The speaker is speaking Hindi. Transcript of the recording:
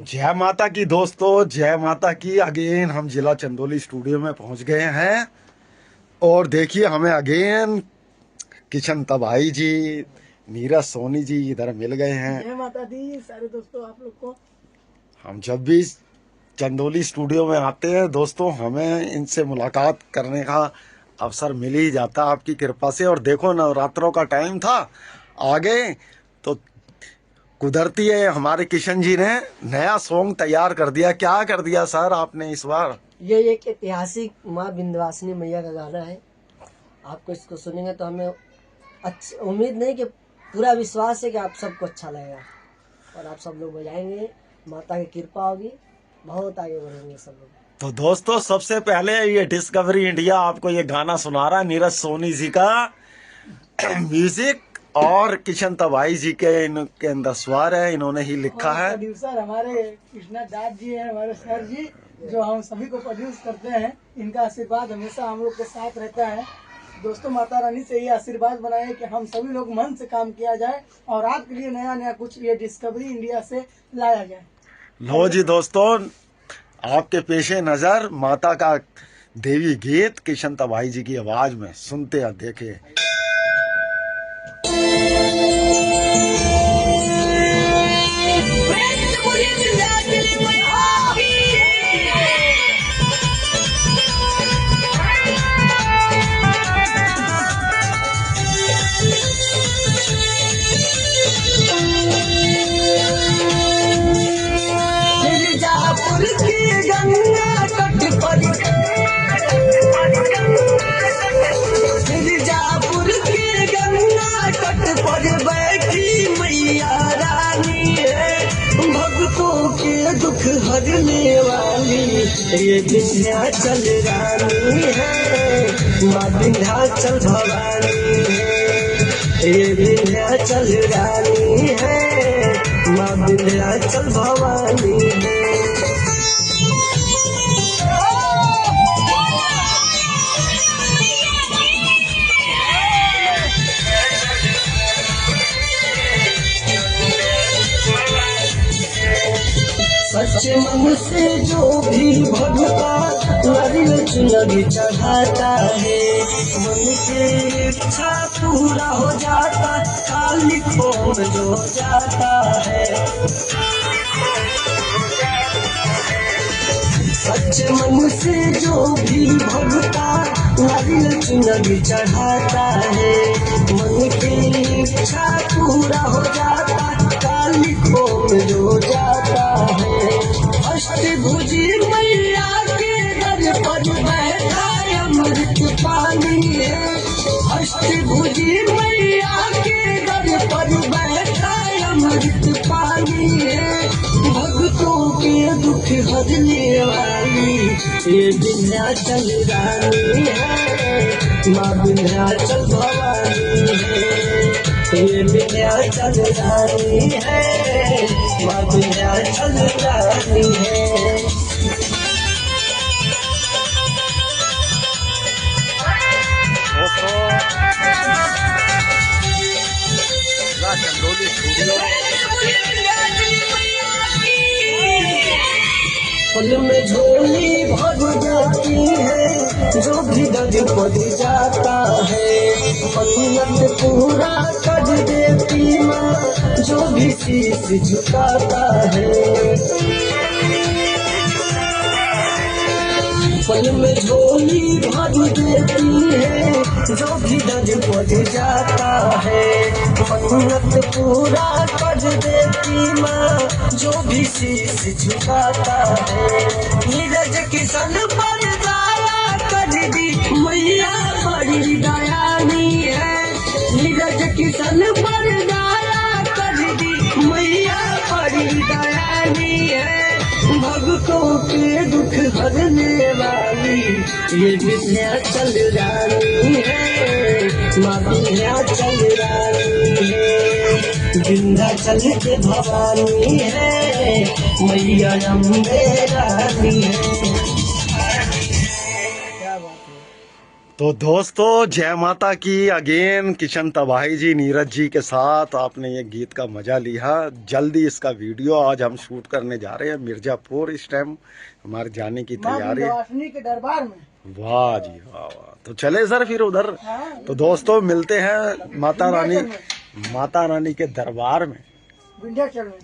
जय माता की दोस्तों, जय माता की। अगेन हम जिला चंदौली स्टूडियो में पहुंच गए हैं और देखिए हमें अगेन किशन तबाही जी, नीरज सोनी जी इधर मिल गए हैं। जय माता दी सारे दोस्तों आप लोग को। हम जब भी चंदौली स्टूडियो में आते हैं दोस्तों, हमें इनसे मुलाकात करने का अवसर मिल ही जाता आपकी कृपा से। और देखो नवरात्रों का टाइम था आगे, तो कुदरती है हमारे किशन जी ने नया सॉन्ग तैयार कर दिया। क्या कर दिया सर आपने इस बार? ये एक ऐतिहासिक माँ विंध्यवासिनी मैया का गाना है। आपको इसको सुनेंगे तो हमें उम्मीद नहीं कि पूरा विश्वास है कि आप सबको अच्छा लगेगा और आप सब लोग बजाएंगे। माता की कृपा होगी, बहुत आगे बढ़ेंगे सब लोग। तो दोस्तों सबसे पहले ये डिस्कवरी इंडिया आपको ये गाना सुना रहा है, नीरज सोनी जी का म्यूजिक और किशन तबाही जी के इनके अंदर स्वर है, इन्होंने ही लिखा है। प्रोड्यूसर हमारे कृष्णा दास जी हैं, हमारे सर जी जो हम सभी को प्रोड्यूस करते हैं। इनका आशीर्वाद हमेशा हम लोग के साथ रहता है। दोस्तों माता रानी से ये आशीर्वाद बनाए कि हम सभी लोग मन से काम किया जाए और आपके लिए नया नया कुछ ये डिस्कवरी इंडिया से लाया जाए। लो जी दोस्तों, आपके पेशे नजर माता का देवी गीत किशन तबाही जी की आवाज में सुनते हैं, देखे। मिर्जापुर के गंगा तट पर बैठी मैया रानी है, भक्तों के दुख हरने वाली ये विंध्याचल रानी है। माँ विंध्याचल भवानी है, ये विंध्याचल रानी है, माँ विंध्याचल भवानी है। सच्चे मन से जो भी भगता नारियल चुनरी चढ़ाता है, मन की इच्छा पूरा हो जाता, काली खोम जो जाता है। सच्चे मन से जो भी भगता नारियल चुनरी चढ़ाता है, मन की इच्छा पूरा हो जाता, काली खोम जो जाता है। अष्टभुजी मैया के दर पर बैठा अमृत पानी है, अष्टभुजी मैया के दर पर बैठा अमृत पानी है। भक्तों के दुख हरने वाली ये विंध्याचल रानी है, माँ विंध्याचल भवानी है, ये विंध्याचल रानी है, माँ विंध्याचल रानी है। चंदौली स्टूडियो फल में झोली भर जाती है, जो भी दर्द पड़ जाता है, मन्नत पूरा कर देती माँ, जो भी शीश झुकाता है। फल में झोली भर देती है, जो भी दर्द पड़ जाता है, मन्नत पूरा कर देती माँ, जो भी शीश झुकाता है। नीरज किशन पर दया कर दी मैया बड़ी दयानी है, नीरज किशन पर दया कर दी मैया बड़ी दयानी है। भक्तों के दुख हरने वाली ये विंध्याचल रानी है, माँ विंध्याचल रानी है, विंध्याचल के भवानी है, मैया अम्बे रानी है। क्या बात है। तो दोस्तों जय माता की अगेन। किशन तबाही जी, नीरज जी के साथ आपने ये गीत का मजा लिया। जल्दी इसका वीडियो आज हम शूट करने जा रहे हैं मिर्जापुर। इस टाइम हमारे जाने की माँ तैयारी है। विंध्यवासिनी के दरबार में। वाह जी वाह वाह। तो चले सर फिर उधर। हाँ, तो दोस्तों मिलते हैं माता रानी के दरबार में। विंध्याचल में।